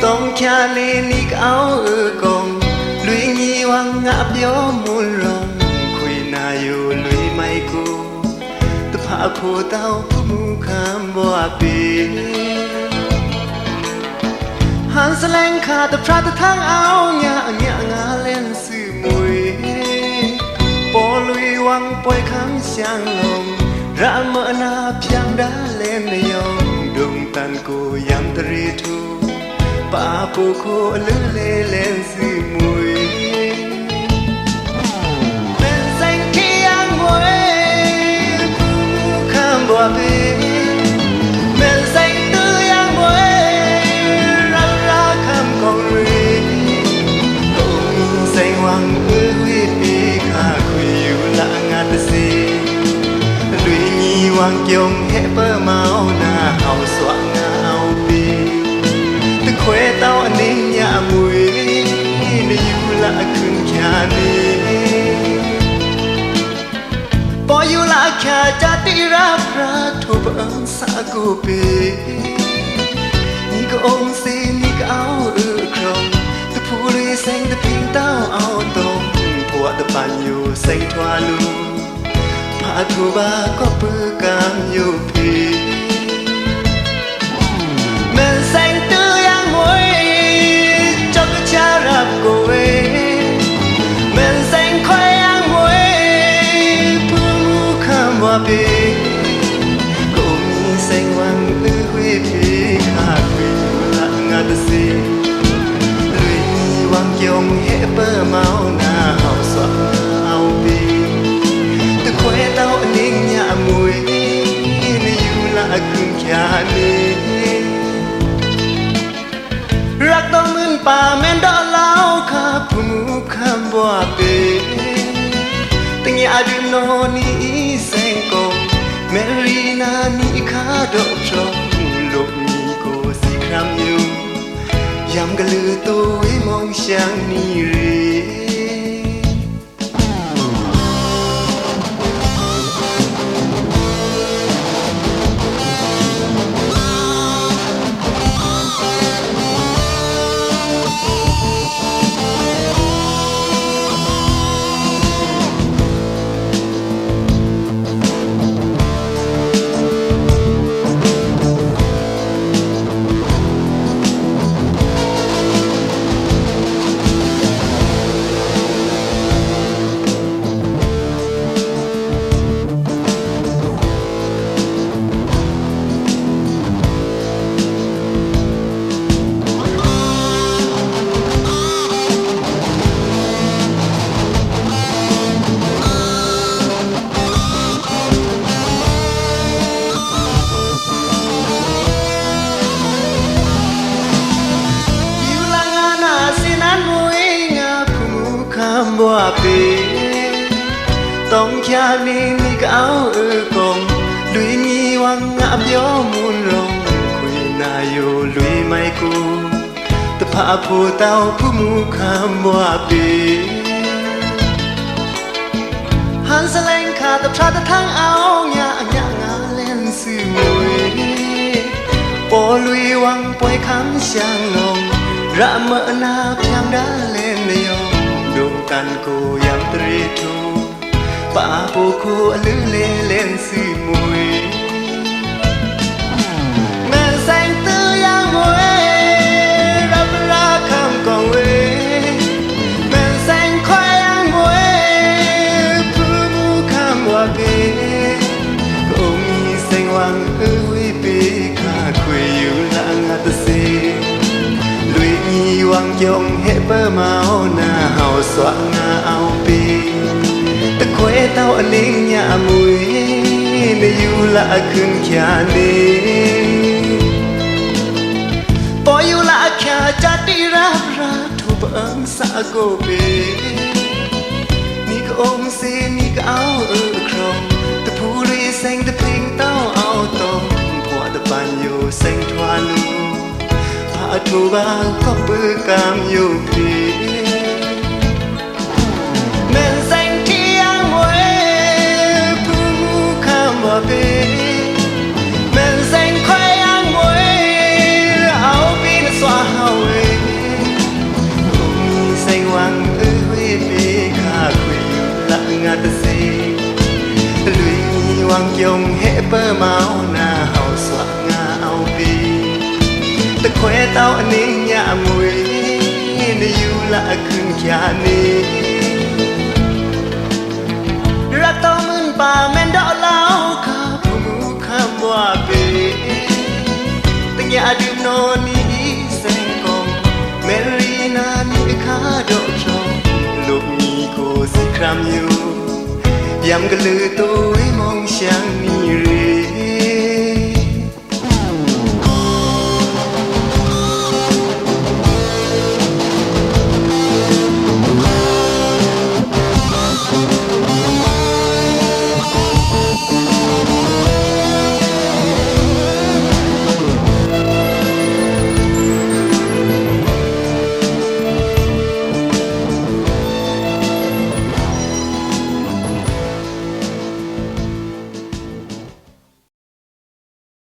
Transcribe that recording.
Tông cha lên đi áo con lũy nhi hoang ngã biểu muôn rong khuy na yêu lũy mây cô tập hạ khô tao phú mu khám boa bì hắn sẽ lên khá tập ra tập thang áo nhã nhã ngã lên sự mùi bỏ lũy hoang bôi khám sang lòng ra mỡ na piang đã lên yong đùng tan cô yam tari thu ba bố cô lư lê lên sự mùi bên xanh khi ăn muối phú khám boa bì bên xanh tư ăn muối ra ra khám con rì ông xanh hoàng ư huy bì khá khuy yu lạ ngạt xì lụy nhi hoàng kiong hệ bơ máu na hào xóa ngao bì khuê tao anh ninh nhà mùi ni yu lạ khưng kya ni bỏ yu lạ kya cha ti ra pra thu bang sa cô bì ni ko ông si ni ka áo krong tu phu ri sang tu ping tao áo tông phua tu pan yu sang thoa lu pa thu ba có bư cam yu phi men sang cô ấy men xanh khoai ăn muối phú khám hoa bì cùng xanh hoàng ư huy bì khá quỳ lạ ngạt xì lụy hoàng kiong hệ bơ máu na hào xóa ngao bì từ khoe tao ninh nhà mùi ni yu lạ khưng kya niรักต้องมึนป่าแม่นดอลาวข้าผู้มูคำบัวเปตั้งยาดูโนนี่เซงกงเมรีนานี่ข้าดอกชมลูกมีโกสีครามอยู่ยำกะลือตัวไว้มองช่างนี่รีบัวปีต้องแค่นี้นี่ก็เอากงลุยมีวังงับย้อมุนลงคุยนายโยลุยไม่กูตะพาผู้เต้าผู้มูคำบัวปีหันสแลงขาดตะพระตะทั้งเอาหยาหยางาเล่นสื่อมวยปอลุยวังปล่อยคำช่างลงระเมอนาเพียงได้เล่นยองดวงกันกูยังตรีทูป่าปูคูลือเล่นสื่อมวยแม่แสงตื้อยังมวยรับราคำกองเวแม่แสงควายยังมวยผู้มูคำว่าเกก็มีแสงวังวิปีข้าคุยอยู่หลังอัตสีวังยงเฮเปอร์มาหน้าเฮาสว่างหน้าเอาปีตะเควเต้าอันนิ่งยามุยในอยู่ละขึ้นแค่นี้ปออยู่ละแค่จัดที่รับรักทุบอังสาโกปีนี่ก็องสีนี่ก็เอาครองตะผู้รีเซ็งตะพิงเต้าเอาตรงผัวตะปันอยู่เซ็งทวาลูthu ba có bư cam yêu phi men xanh thi ăn muối phu cam hoa bì men xanh khoai ăn muối เปิดมาหน้าเฮาสว่างงาเอาปีตะแควเต้าอันนี้ยามวยในอยู่ละขึ้นแค่นี้รักต้องมึนป่าแม่นดอกเล้าข้าผู้มูคำว่าปีตั้งอย่าดื่มนอนนี้เส้นกองเมรีนานี่ข้าดอกชมลูกมีกูสิครามอยู่ยำกะลือตัวมองชา